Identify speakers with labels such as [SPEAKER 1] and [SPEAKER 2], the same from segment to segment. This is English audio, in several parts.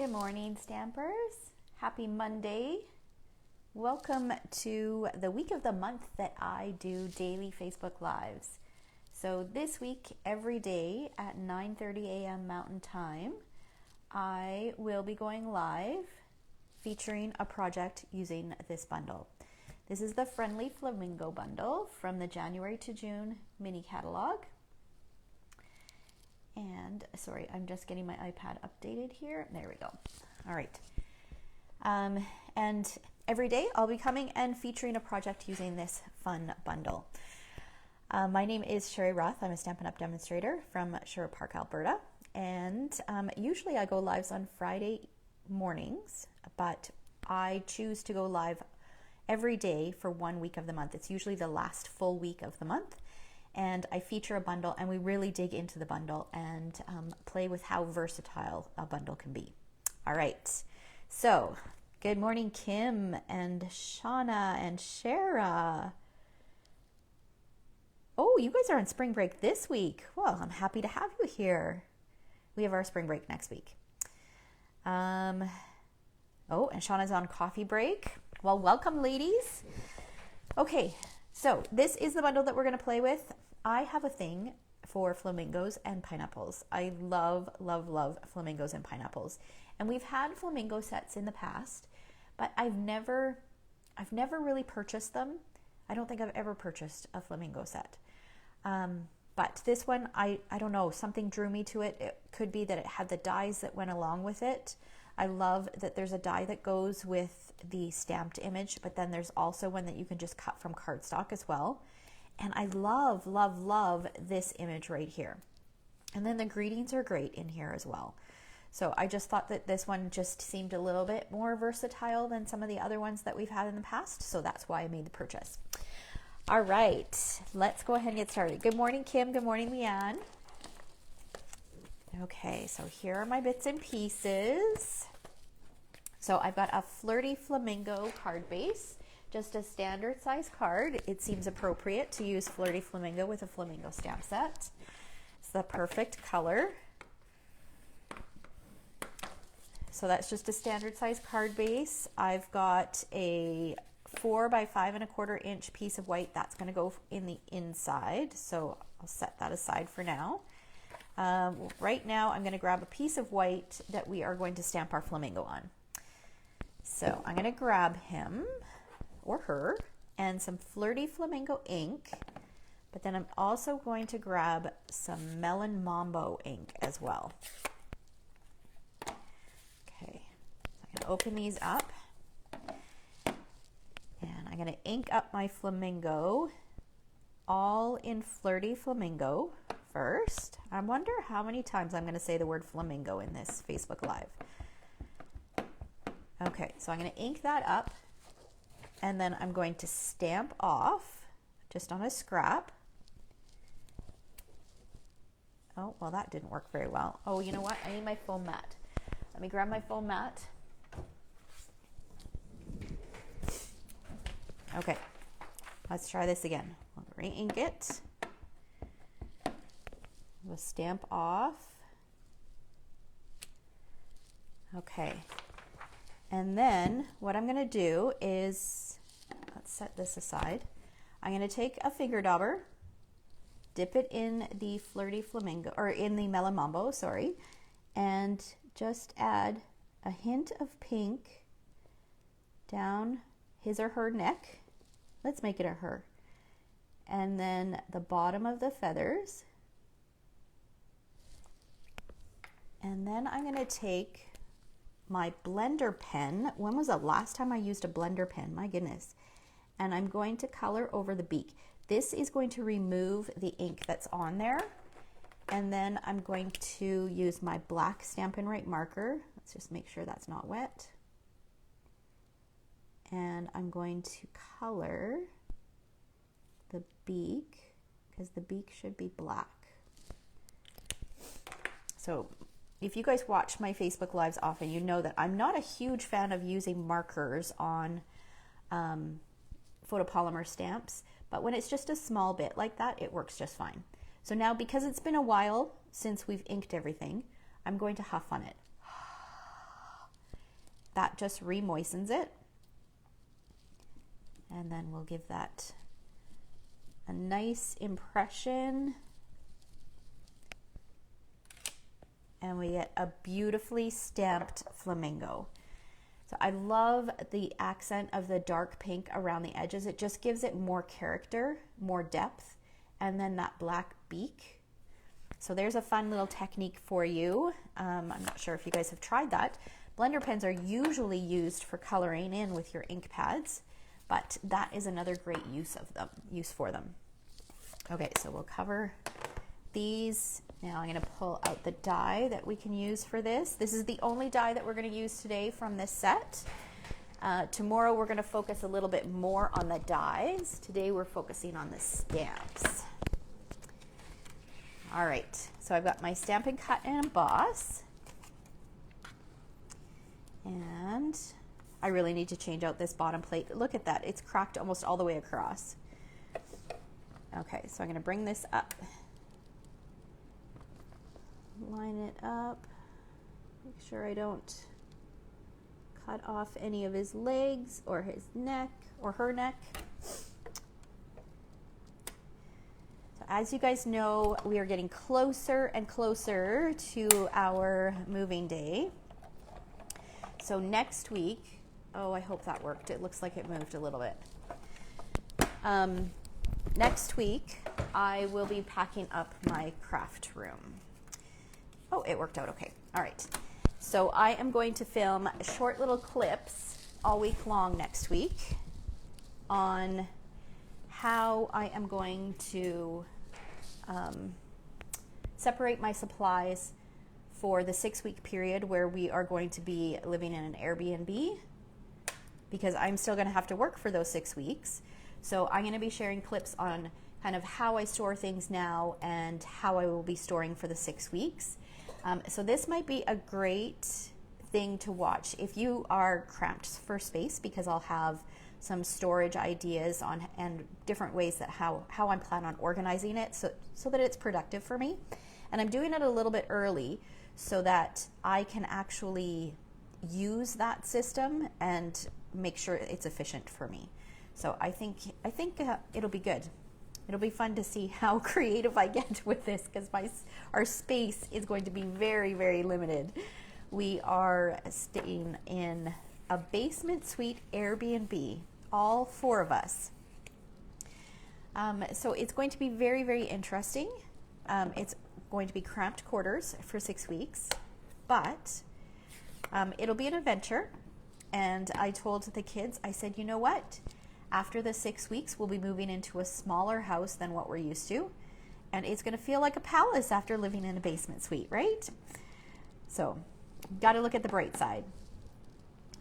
[SPEAKER 1] Good morning, Stampers. Happy Monday. Welcome to the week of the month that I do daily Facebook Lives. So this week, every day at 9:30 a.m. Mountain Time, I will be going live featuring a project using this bundle. This is the Friendly Flamingo bundle from the January to June mini catalog. And sorry, I'm just getting my iPad updated here. There we go. All right. And every day I'll be coming and featuring a project using this fun bundle. My name is Sherry Roth. I'm a Stampin' Up! Demonstrator from Sherwood Park, Alberta. And usually I go lives on Friday mornings, but I choose to go live every day for 1 week of the month. It's usually the last full week of the month. And I feature a bundle and we really dig into the bundle and play with how versatile a bundle can be. All right, so good morning, Kim and Shauna and Shara. Oh, you guys are on spring break this week. Well, I'm happy to have you here. We have our spring break next week. Oh, and Shauna's on coffee break. Well, welcome, ladies. Okay, so this is the bundle that we're going to play with. I have a thing for flamingos and pineapples. I love, love, love flamingos and pineapples. And we've had flamingo sets in the past, but I've never really purchased them. I don't think I've ever purchased a flamingo set. But this one, I don't know, something drew me to it. It could be that it had the dies that went along with it. I love that there's a die that goes with the stamped image, but then there's also one that you can just cut from cardstock as well. And I love, love, love this image right here. And then the greetings are great in here as well. So I just thought that this one just seemed a little bit more versatile than some of the other ones that we've had in the past. So that's why I made the purchase. All right, let's go ahead and get started. Good morning, Kim. Good morning, Leanne. Okay, so here are my bits and pieces. So I've got a Flirty Flamingo card base, just a standard size card. It seems appropriate to use Flirty Flamingo with a flamingo stamp set. It's the perfect color. So that's just a standard size card base. I've got a 4 by 5¼ inch piece of white that's going to go in the inside. So I'll set that aside for now. Right now I'm going to grab a piece of white that we are going to stamp our flamingo on. So I'm going to grab him or her and some Flirty Flamingo ink, but then I'm also going to grab some Melon Mambo ink as well. Okay, so I'm going to open these up and I'm going to ink up my flamingo all in Flirty Flamingo first. I wonder how many times I'm going to say the word flamingo in this Facebook Live. Okay, so I'm going to ink that up and then I'm going to stamp off just on a scrap. Oh, well, that didn't work very well. Oh, you know what? I need my foam mat. Let me grab my foam mat. Okay, let's try this again. I'll re-ink it. We'll stamp off. Okay. And then what I'm going to do is, let's set this aside. I'm going to take a finger dauber, dip it in the Flirty Flamingo, or in the Melon Mambo, sorry, and just add a hint of pink down his or her neck. Let's make it a her. And then the bottom of the feathers. And then I'm going to take my blender pen. When was the last time I used a blender pen? My goodness. And I'm going to color over the beak. This is going to remove the ink that's on there. And then I'm going to use my black Stampin' Right marker. Let's just make sure that's not wet. And I'm going to color the beak because the beak should be black. So if you guys watch my Facebook Lives often, you know that I'm not a huge fan of using markers on photopolymer stamps, but when it's just a small bit like that, it works just fine. So now, because it's been a while since we've inked everything, I'm going to huff on it. that just re-moistens it. And then we'll give that a nice impression. And we get a beautifully stamped flamingo. So I love the accent of the dark pink around the edges. It just gives it more character, more depth, and then that black beak. So there's a fun little technique for you. I'm not sure if you guys have tried that. Blender pens are usually used for coloring in with your ink pads, but that is another great use for them. Okay, so we'll cover these. Now I'm going to pull out the die that we can use for this. This is the only die that we're going to use today from this set. Tomorrow we're going to focus a little bit more on the dies. Today we're focusing on the stamps. All right, so I've got my Stampin' Cut and Emboss. And I really need to change out this bottom plate. Look at that, it's cracked almost all the way across. Okay, so I'm going to bring this up. Line it up, make sure I don't cut off any of his legs or his neck or her neck. So as you guys know, we are getting closer and closer to our moving day. So next week, oh, I hope that worked. It looks like it moved a little bit. Next week, I will be packing up my craft room. Oh, it worked out okay. All right. So I am going to film short little clips all week long next week on how I am going to separate my supplies for the 6-week period where we are going to be living in an Airbnb, because I'm still going to have to work for those 6 weeks. So I'm going to be sharing clips on kind of how I store things now and how I will be storing for the 6 weeks. So this might be a great thing to watch if you are cramped for space, because I'll have some storage ideas on and different ways that how I plan on organizing it so that it's productive for me. And I'm doing it a little bit early so that I can actually use that system and make sure it's efficient for me. So I think it'll be good. It'll be fun to see how creative I get with this, because our space is going to be very, very limited. We are staying in a basement suite Airbnb, all 4 of us. So it's going to be very, very interesting. It's going to be cramped quarters for 6 weeks, but it'll be an adventure. And I told the kids, I said, you know what? After the 6 weeks, we'll be moving into a smaller house than what we're used to. And it's going to feel like a palace after living in a basement suite, right? So, got to look at the bright side.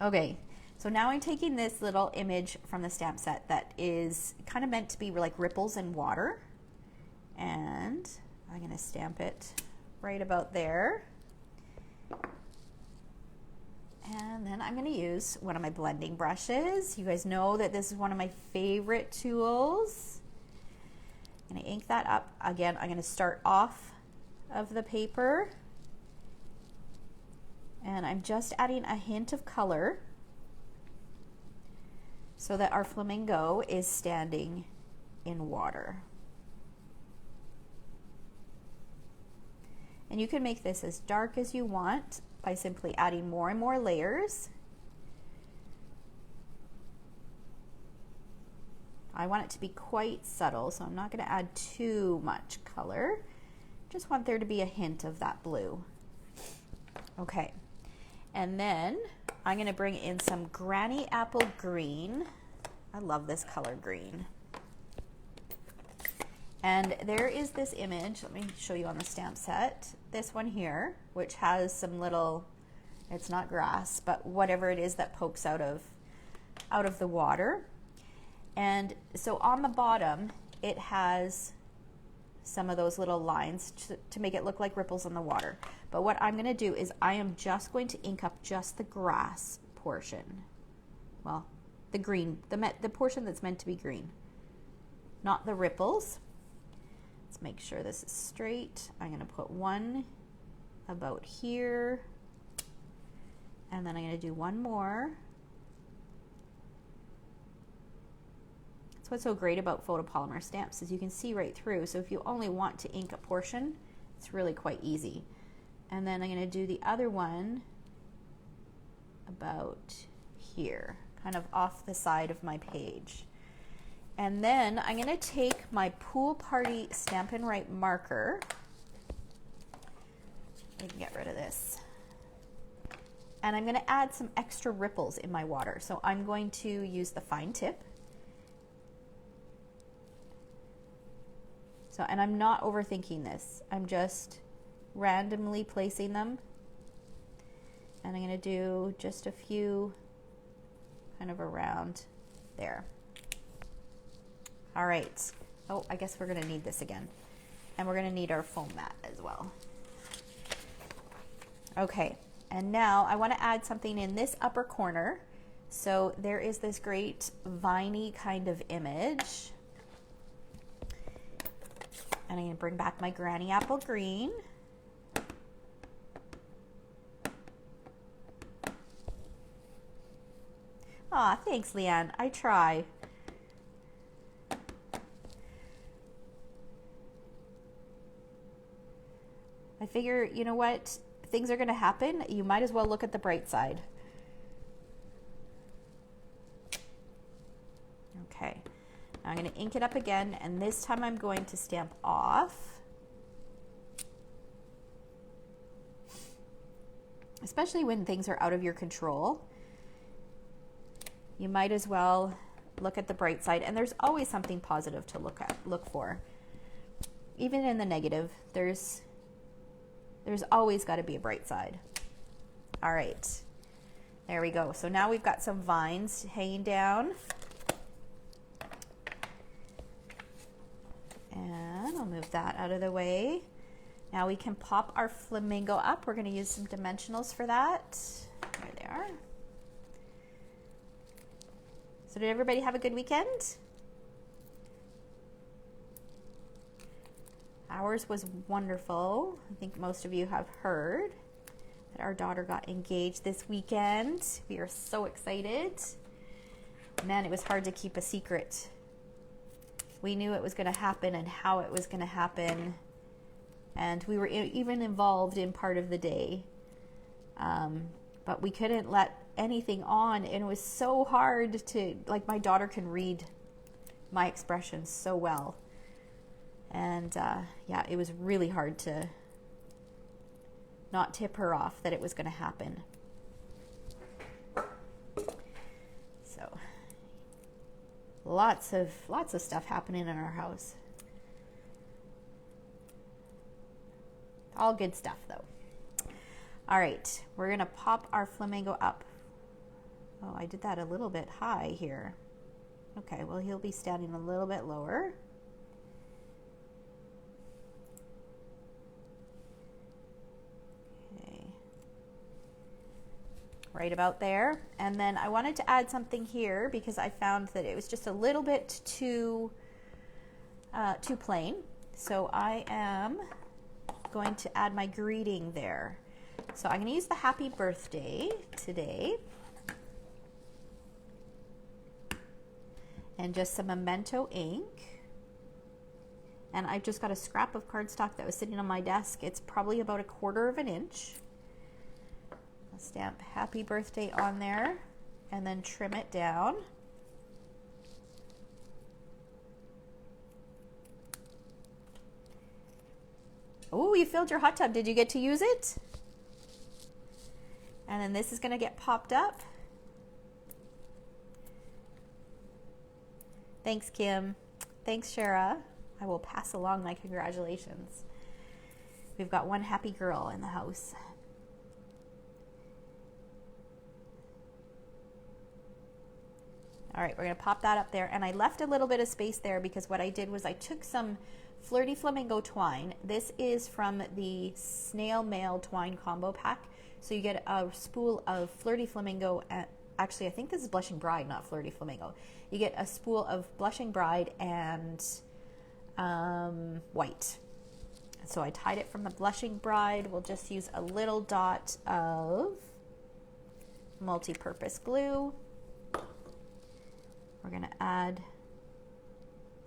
[SPEAKER 1] Okay, so now I'm taking this little image from the stamp set that is kind of meant to be like ripples in water. And I'm going to stamp it right about there. And then I'm going to use one of my blending brushes. You guys know that this is one of my favorite tools. I'm going to ink that up. Again, I'm going to start off of the paper. And I'm just adding a hint of color so that our flamingo is standing in water. And you can make this as dark as you want by simply adding more and more layers. I want it to be quite subtle, so I'm not going to add too much color. Just want there to be a hint of that blue. Okay, and then I'm going to bring in some Granny Apple Green. I love this color green. And there is this image, let me show you on the stamp set, this one here, which has some little, it's not grass, but whatever it is that pokes out of the water. And so on the bottom, it has some of those little lines to make it look like ripples in the water. But what I'm gonna do is I am just going to ink up just the grass portion. Well, the green, the portion that's meant to be green, not the ripples. Let's make sure this is straight. I'm going to put one about here And then I'm going to do one more. That's what's so great about photopolymer stamps is you can see right through. So if you only want to ink a portion, it's really quite easy. And then I'm going to do the other one about here, kind of off the side of my page. And then I'm going to take my Pool Party Stampin' Write marker. I can get rid of this. And I'm going to add some extra ripples in my water. So I'm going to use the fine tip. So, and I'm not overthinking this. I'm just randomly placing them. And I'm going to do just a few kind of around there. All right. Oh, I guess we're going to need this again. And we're going to need our foam mat as well. Okay. And now I want to add something in this upper corner. So there is this great viney kind of image. And I'm going to bring back my Granny Apple Green. Aw, thanks, Leanne. I try. I figure, you know what? Things are going to happen. You might as well look at the bright side. Okay. Now I'm going to ink it up again, and this time I'm going to stamp off. Especially when things are out of your control. You might as well look at the bright side, and there's always something positive to look for. Even in the negative, there's always got to be a bright side. All right, there we go. So now we've got some vines hanging down. And I'll move that out of the way. Now we can pop our flamingo up. We're going to use some dimensionals for that. There they are. So did everybody have a good weekend? Ours was wonderful. I think most of you have heard that our daughter got engaged this weekend. We are so excited. Man, it was hard to keep a secret. We knew it was going to happen and how it was going to happen. And we were even involved in part of the day. But we couldn't let anything on. And it was so hard to, like, my daughter can read my expressions so well. And yeah, it was really hard to not tip her off that it was going to happen. So lots of stuff happening in our house. All good stuff though. All right, we're going to pop our flamingo up. Oh, I did that a little bit high here. Okay, well, he'll be standing a little bit lower. Right about there. And then I wanted to add something here because I found that it was just a little bit too plain. So I am going to add my greeting there. So I'm going to use the happy birthday today. And just some memento ink. And I've just got a scrap of cardstock that was sitting on my desk. It's probably about 1/4 of an inch. Stamp happy birthday on there and then trim it down. Oh, you filled your hot tub. Did you get to use it? And then this is going to get popped up. Thanks, Kim. Thanks, Shara. I will pass along my congratulations. We've got one happy girl in the house. All right, we're going to pop that up there. And I left a little bit of space there because what I did was I took some Flirty Flamingo twine. This is from the Snail Mail Twine Combo Pack. So you get a spool of Flirty Flamingo. Actually, I think this is Blushing Bride, not Flirty Flamingo. You get a spool of Blushing Bride and white. So I tied it from the Blushing Bride. We'll just use a little dot of multi-purpose glue. We're going to add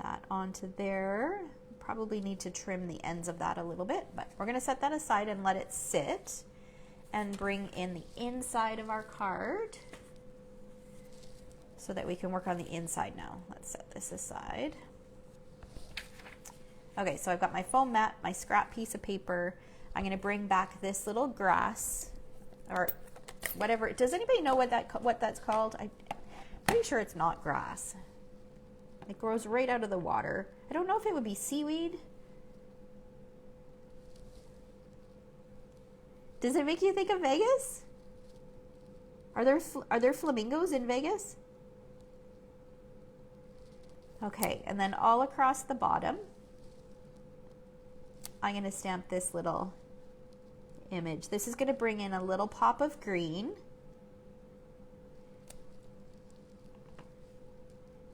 [SPEAKER 1] that onto there. Probably need to trim the ends of that a little bit, but we're going to set that aside and let it sit and bring in the inside of our card so that we can work on the inside now. Let's set this aside. Okay, so I've got my foam mat, my scrap piece of paper. I'm going to bring back this little grass or whatever. Does anybody know what that's called? I'm pretty sure it's not grass. It grows right out of the water. I don't know if it would be seaweed. Does it make you think of Vegas? Are there flamingos in Vegas? Okay, and then all across the bottom, I'm going to stamp this little image. This is going to bring in a little pop of green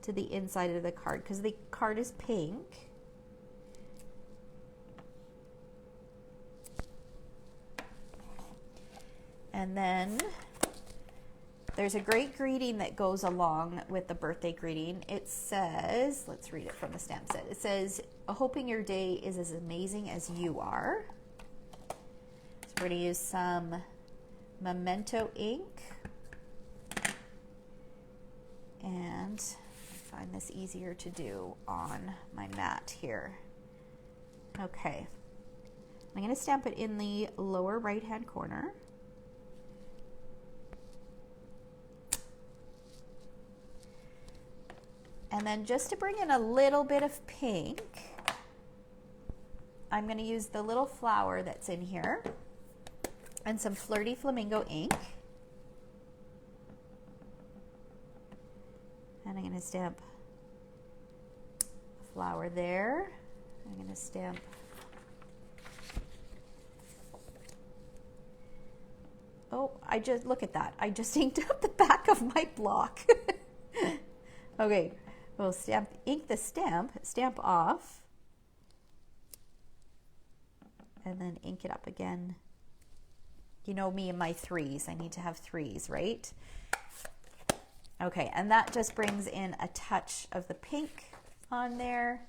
[SPEAKER 1] to the inside of the card because the card is pink. And then there's a great greeting that goes along with the birthday greeting. It says, let's read it from the stamp set. It says, hoping your day is as amazing as you are. So we're going to use some Memento ink. And I find this easier to do on my mat here. Okay. I'm going to stamp it in the lower right-hand corner. And then just to bring in a little bit of pink, I'm going to use the little flower that's in here and some Flirty Flamingo ink. And I'm going to stamp a flower there. I'm going to stamp look at that. I just inked up the back of my block. Okay. We'll ink the stamp off, and then ink it up again. You know me and my threes. I need to have threes, right? Okay, and that just brings in a touch of the pink on there.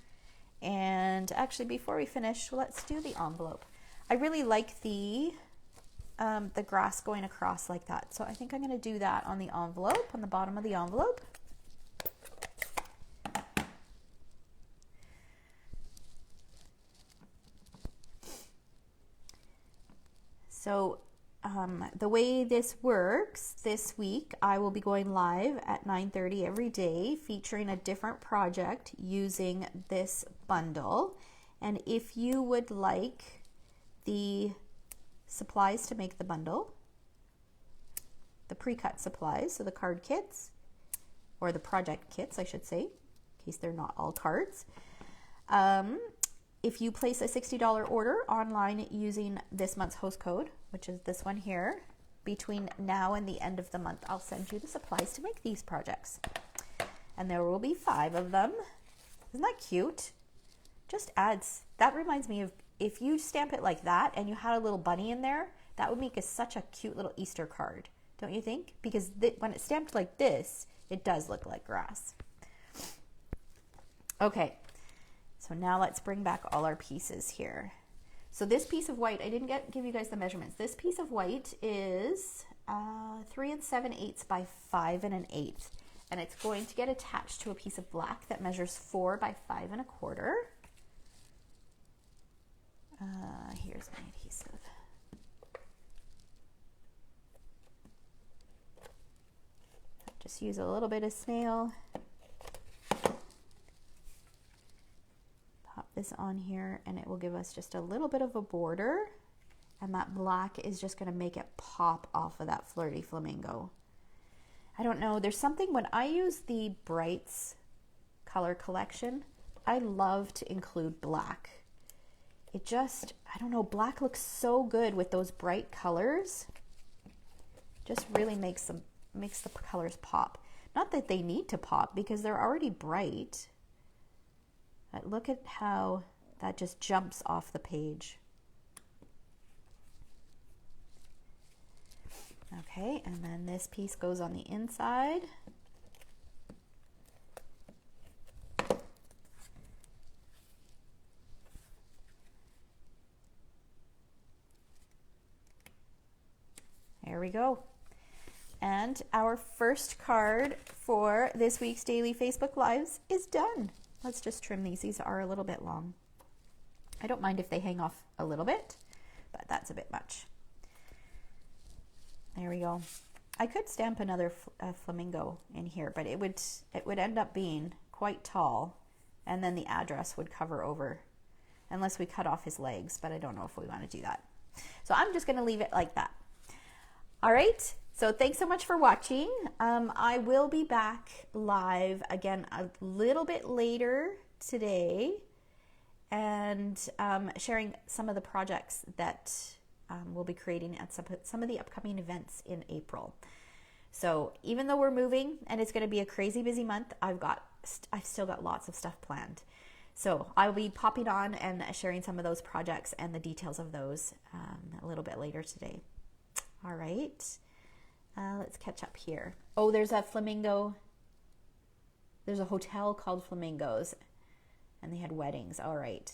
[SPEAKER 1] And actually, before we finish, let's do the envelope. I really like the grass going across like that. So I think I'm going to do that on the envelope, on the bottom of the envelope. So the way this works, this week I will be going live at 9:30 every day featuring a different project using this bundle. And if you would like the supplies to make the bundle, the pre-cut supplies, so the card kits, or the project kits I should say, in case they're not all cards, if you place a $60 order online using this month's host code, which is this one here, between now and the end of the month, I'll send you the supplies to make these projects. And there will be 5 of them. Isn't that cute? Just adds, that reminds me of, if you stamp it like that and you had a little bunny in there, that would make such a cute little Easter card, don't you think? Because when it's stamped like this, it does look like grass. Okay. So now let's bring back all our pieces here. So this piece of white, I didn't give you guys the measurements. This piece of white is 3 7/8 by 5 1/8. And it's going to get attached to a piece of black that measures 4 by 5 1/4. Here's my adhesive. Just use a little bit of snail. This on here, and it will give us just a little bit of a border, and that black is just going to make it pop off of that Flirty Flamingo. I don't know, there's something, when I use the Brights color collection, I love to include black. It just, I don't know, black looks so good with those bright colors. Just really makes the colors pop. Not that they need to pop because they're already bright. But look at how that just jumps off the page. Okay, and then this piece goes on the inside. There we go. And our first card for this week's daily Facebook Lives is done. Let's just trim these. These are a little bit long. I don't mind if they hang off a little bit, but that's a bit much. There we go. I could stamp another flamingo in here, but it would end up being quite tall, and then the address would cover over, unless we cut off his legs, but I don't know if we want to do that. So I'm just going to leave it like that. All right, so thanks so much for watching. I will be back live again a little bit later today and sharing some of the projects that we'll be creating at some of the upcoming events in April. So even though we're moving and it's going to be a crazy busy month, I've still got lots of stuff planned. So I'll be popping on and sharing some of those projects and the details of those a little bit later today. All right, let's catch up here. Oh, there's a flamingo. There's a hotel called Flamingos, and they had weddings. All right.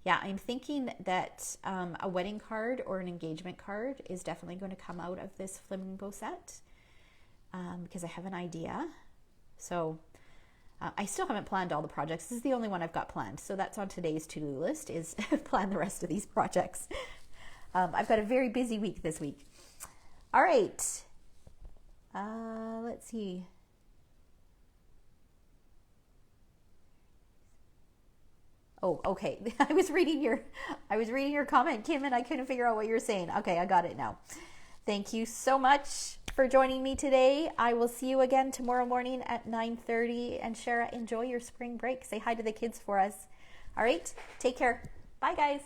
[SPEAKER 1] Yeah, I'm thinking that a wedding card or an engagement card is definitely going to come out of this flamingo set because I have an idea. So I still haven't planned all the projects. This is the only one I've got planned. So that's on today's to-do list, is plan the rest of these projects. I've got a very busy week this week. All right, let's see. Oh, okay. I was reading your comment, Kim, and I couldn't figure out what you were saying. Okay, I got it now. Thank you so much for joining me today. I will see you again tomorrow morning at 9:30. And Shara, enjoy your spring break. Say hi to the kids for us. All right, take care. Bye, guys.